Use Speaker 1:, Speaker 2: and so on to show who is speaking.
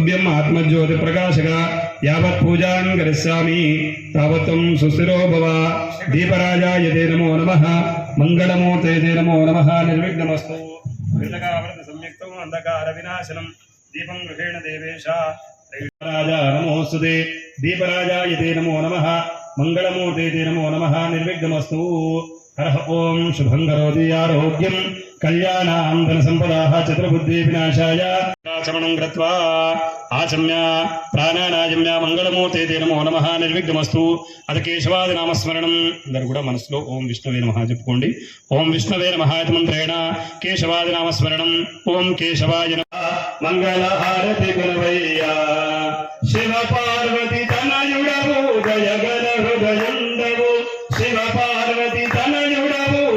Speaker 1: तुभ्यम् आत्मज्योति प्रकाशक यावत् पूजां करिष्यामि तावत्तं सुस्थिरो भव। दीपराजाय ते नमो नमः मंगलमूर्ते ते नमो नमः निर्विघ्नमस्तु। कृतकावृत संयुक्तो अंधकार विनाशनम दीपं गृहेण देवेश राजा नमोस्तुते। दीपराजाय ते नमो नमः मंगलमूर्ते ते नमो नमः निर्विघ्नमस्तु। हरः ओम शुभं करोति आरोग्यं कल्याणां धनसम्पदाः चतुर्बुद्धि विनाशाय आचमनं कृत्वा आचम्य प्राणानायम्य मंगलमूर्ते ते नमो नमः निर्विघ्नमस्तु। अथ केशवादि नामस्मरणं अंदर కూడా మనసులో ఓం విష్ణువే నమః చెప్పుకోండి। ఓం విష్ణువే నమః ఇతి మంత్రేణ కేశవాది నామస్మరణం ఓం కేశవాయ నమః। మంగళ హారతి గుణవయ్యా శివ పార్వతి తనయుడవు జయగల హృదయందవు శివ